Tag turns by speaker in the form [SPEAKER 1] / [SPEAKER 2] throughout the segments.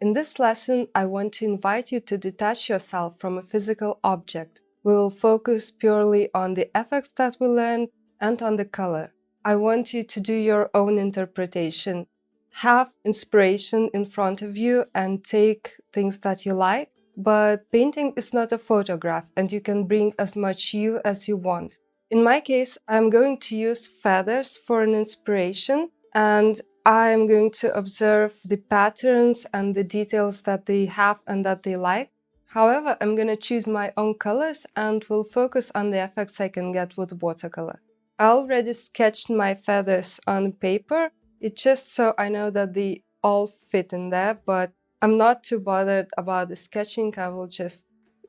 [SPEAKER 1] In this lesson, I want to invite you to detach yourself from a physical object. We will focus purely on the effects that we learned and on the color. I want you to do your own interpretation. Have inspiration in front of you and take things that you like, but painting is not a photograph and you can bring as much you as you want. In my case, I'm going to use feathers for an inspiration, and I'm going to observe the patterns and the details that they have and that they like. However, I'm going to choose my own colors and will focus on the effects I can get with watercolor. I already sketched my feathers on paper. It's just so I know that they all fit in there, but I'm not too bothered about the sketching. I will just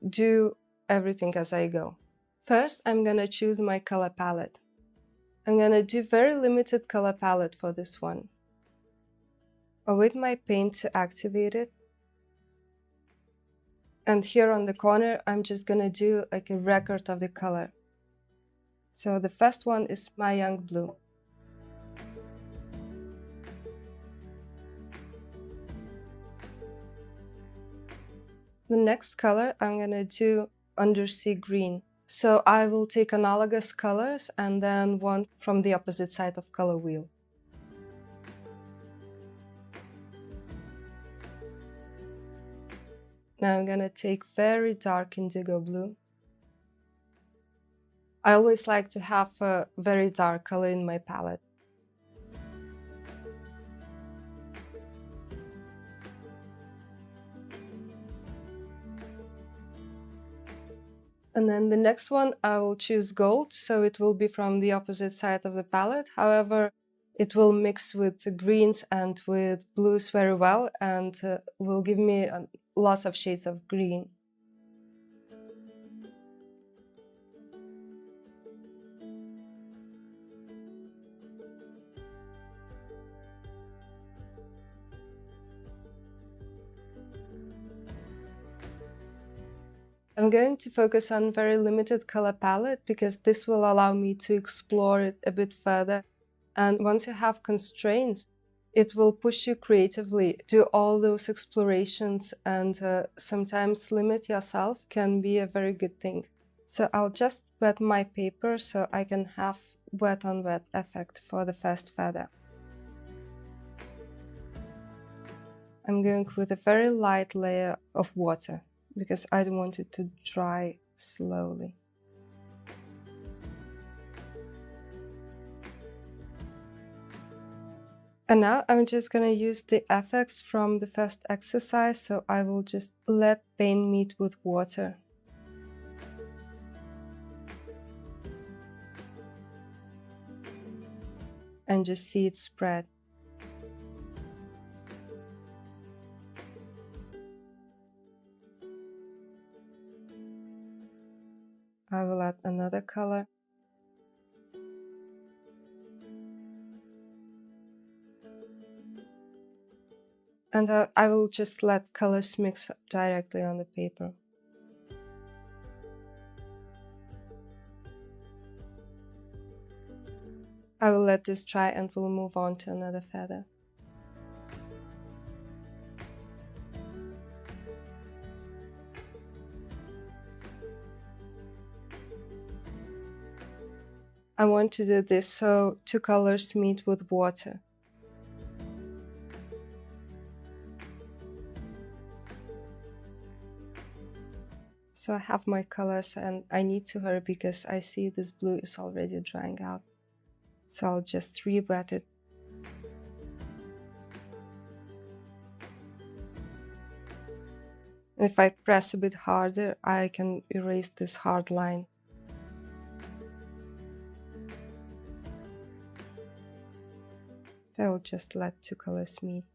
[SPEAKER 1] do everything as I go. First, I'm going to choose my color palette. I'm going to do very limited color palette for this one. I'll wait my paint to activate it. And here on the corner, I'm just going to do like a record of the color. So the first one is my young blue. The next color, I'm going to do undersea green. So I will take analogous colors and then one from the opposite side of color wheel. Now I'm going to take very dark indigo blue. I always like to have a very dark color in my palette. And then the next one, I will choose gold, so it will be from the opposite side of the palette. However, it will mix with the greens and with blues very well and will give me lots of shades of green. I'm going to focus on very limited color palette because this will allow me to explore it a bit further. And once you have constraints, it will push you creatively. Do all those explorations, and sometimes limit yourself can be a very good thing. So I'll just wet my paper so I can have wet on wet effect for the first feather. I'm going with a very light layer of water because I don't want it to dry slowly. And now I'm just going to use the effects from the first exercise, so I will just let paint meet with water. And just see it spread. I will add another color. And I will just let colors mix directly on the paper. I will let this dry and we'll move on to another feather. I want to do this so two colors meet with water. So I have my colors and I need to hurry because I see this blue is already drying out. So I'll just re-wet it. If I press a bit harder, I can erase this hard line. I will just let two colors meet.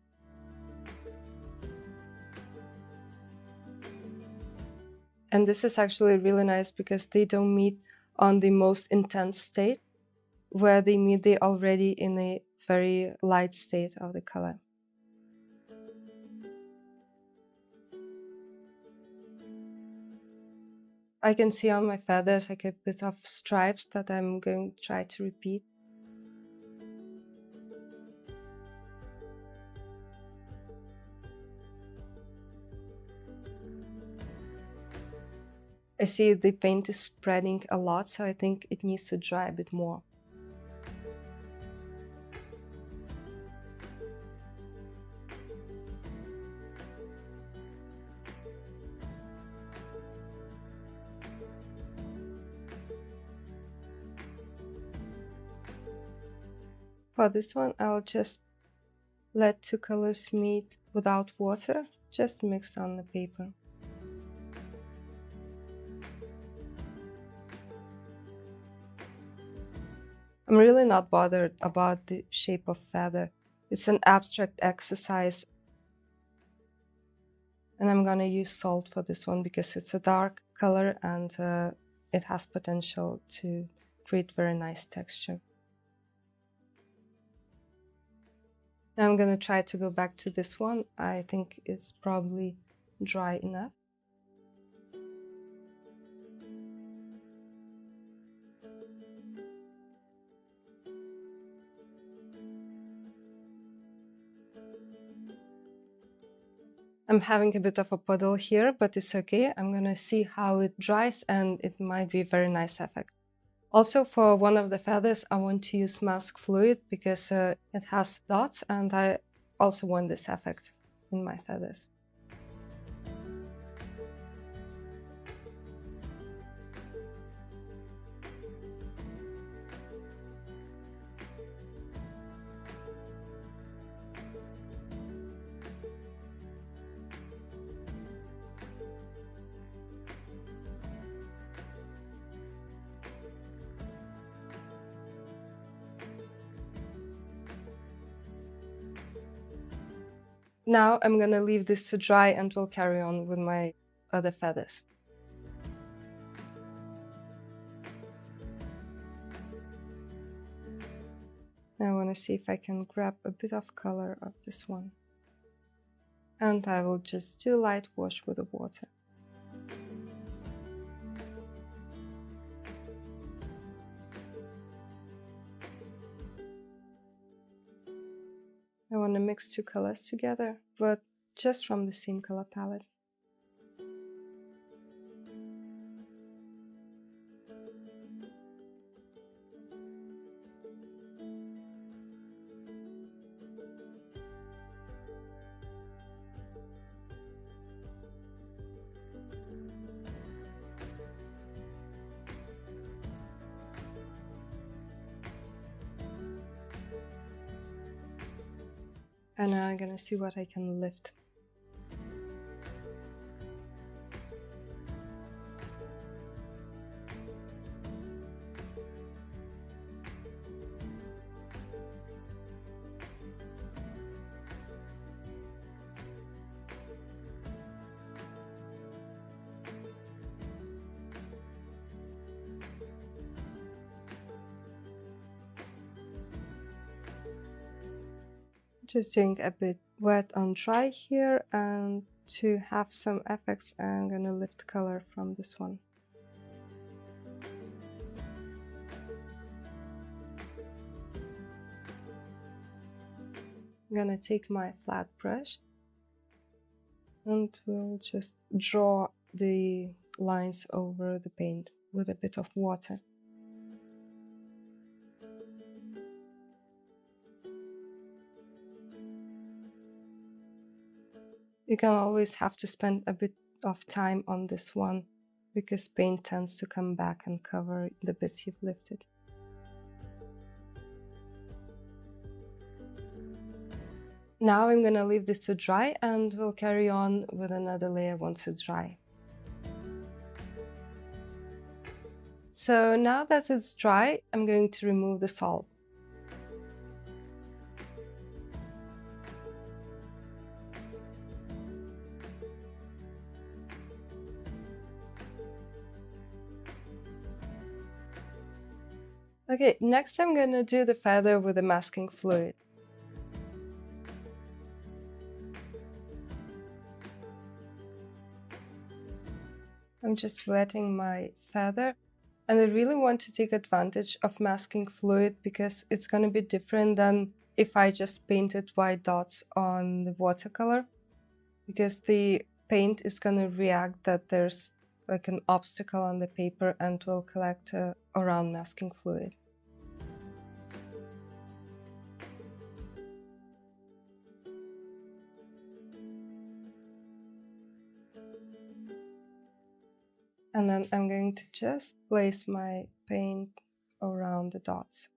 [SPEAKER 1] And this is actually really nice because they don't meet on the most intense state. Where they meet, they already in a very light state of the color. I can see on my feathers like a bit of stripes that I'm going to try to repeat. I see the paint is spreading a lot, so I think it needs to dry a bit more. For this one, I'll just let two colors meet without water, just mixed on the paper. I'm really not bothered about the shape of feather. It's an abstract exercise. And I'm gonna use salt for this one because it's a dark color and it has potential to create very nice texture. Now I'm gonna try to go back to this one. I think it's probably dry enough. I'm having a bit of a puddle here, but it's okay. I'm gonna see how it dries and it might be a very nice effect. Also, for one of the feathers, I want to use mask fluid because it has dots and I also want this effect in my feathers. Now I'm gonna leave this to dry and we'll carry on with my other feathers. Now I want to see if I can grab a bit of color of this one. And I will just do light wash with the water. I want to mix two colors together, but just from the same color palette. And now I'm gonna see what I can lift. Just doing a bit wet on dry here, and to have some effects I'm gonna lift color from this one. I'm gonna take my flat brush and we'll just draw the lines over the paint with a bit of water. You can always have to spend a bit of time on this one because paint tends to come back and cover the bits you've lifted. Now I'm gonna leave this to dry and we'll carry on with another layer once it's dry. So now that it's dry, I'm going to remove the salt. Okay, next I'm gonna do the feather with the masking fluid. I'm just wetting my feather, and I really want to take advantage of masking fluid because it's gonna be different than if I just painted white dots on the watercolor, because the paint is gonna react that there's like an obstacle on the paper and will collect around masking fluid. And then I'm going to just place my paint around the dots.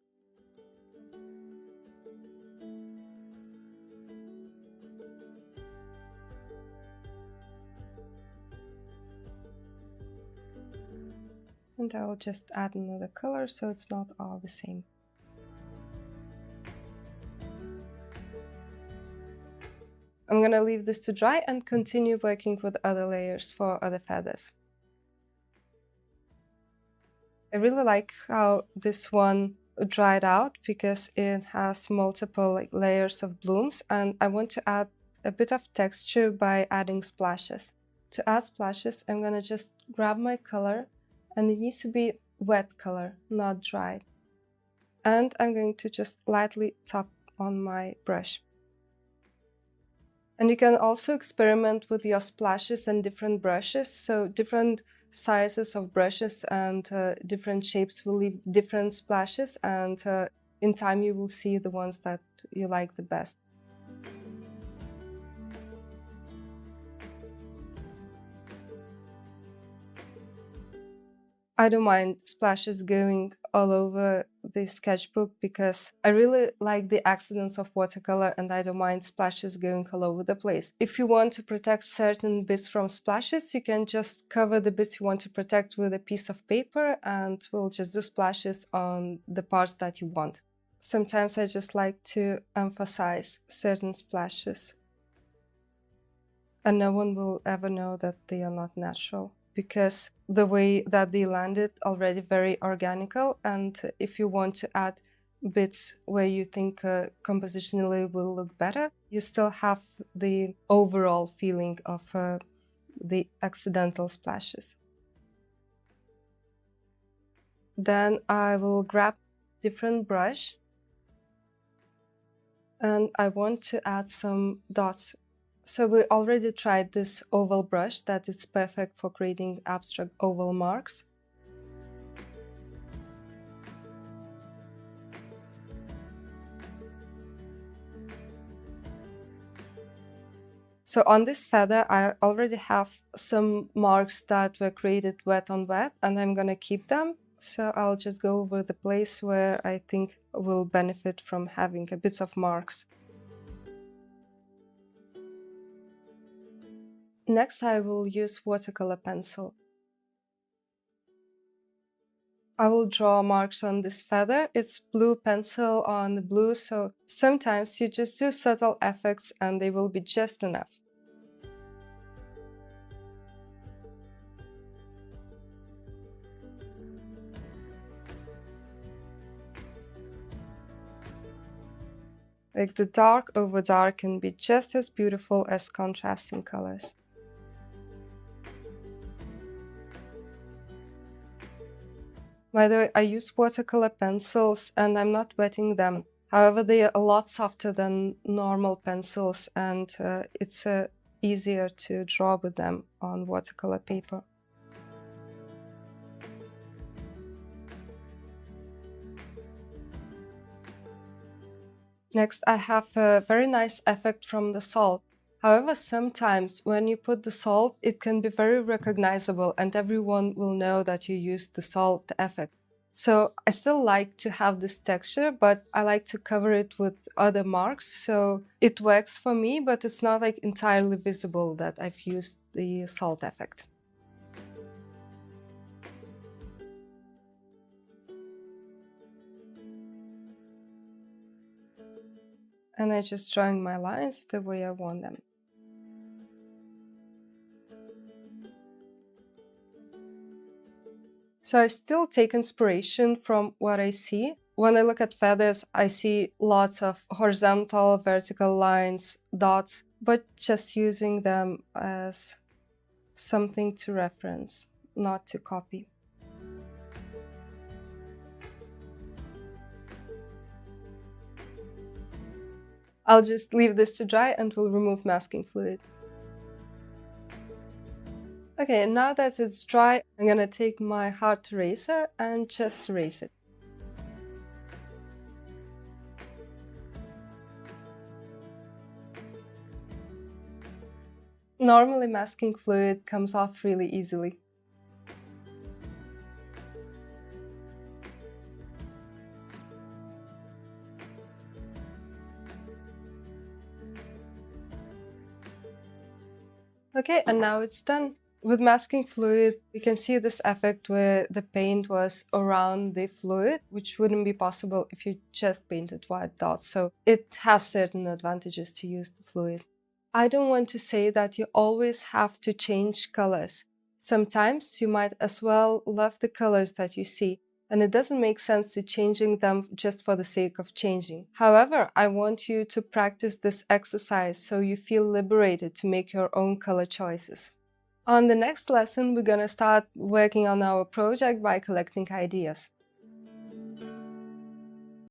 [SPEAKER 1] And I'll just add another color so it's not all the same. I'm gonna leave this to dry and continue working with other layers for other feathers. I really like how this one dried out because it has multiple layers of blooms, and I want to add a bit of texture by adding splashes. To add splashes, I'm gonna just grab my color, and it needs to be wet color, not dried. And I'm going to just lightly tap on my brush. And you can also experiment with your splashes and different brushes, so different sizes of brushes and different shapes will leave different splashes, and in time you will see the ones that you like the best. I don't mind splashes going all over the sketchbook because I really like the accidents of watercolor, and I don't mind splashes going all over the place. If you want to protect certain bits from splashes, you can just cover the bits you want to protect with a piece of paper, and we'll just do splashes on the parts that you want. Sometimes I just like to emphasize certain splashes, and no one will ever know that they are not natural, because the way that they landed already very organical, and if you want to add bits where you think compositionally will look better, you still have the overall feeling of the accidental splashes. Then I will grab different brush, and I want to add some dots. So we already tried this oval brush that is perfect for creating abstract oval marks. So on this feather, I already have some marks that were created wet on wet, and I'm gonna keep them. So I'll just go over the place where I think will benefit from having a bit of marks. Next, I will use watercolor pencil. I will draw marks on this feather. It's blue pencil on blue, so sometimes you just do subtle effects and they will be just enough. Like the dark over dark can be just as beautiful as contrasting colors. By the way, I use watercolor pencils and I'm not wetting them. However, they are a lot softer than normal pencils, and it's easier to draw with them on watercolor paper. Next, I have a very nice effect from the salt. However, sometimes when you put the salt, it can be very recognizable and everyone will know that you used the salt effect. So I still like to have this texture, but I like to cover it with other marks. So it works for me, but it's not like entirely visible that I've used the salt effect. And I'm just drawing my lines the way I want them. So I still take inspiration from what I see. When I look at feathers, I see lots of horizontal, vertical lines, dots, but just using them as something to reference, not to copy. I'll just leave this to dry and we'll remove masking fluid. Okay. Okay, now that it's dry, I'm gonna take my hard eraser and just erase it. Normally, masking fluid comes off really easily. Okay, and now it's done. With masking fluid, we can see this effect where the paint was around the fluid, which wouldn't be possible if you just painted white dots. So it has certain advantages to use the fluid. I don't want to say that you always have to change colors. Sometimes you might as well love the colors that you see, and it doesn't make sense to changing them just for the sake of changing. However, I want you to practice this exercise so you feel liberated to make your own color choices. On the next lesson, we're gonna start working on our project by collecting ideas.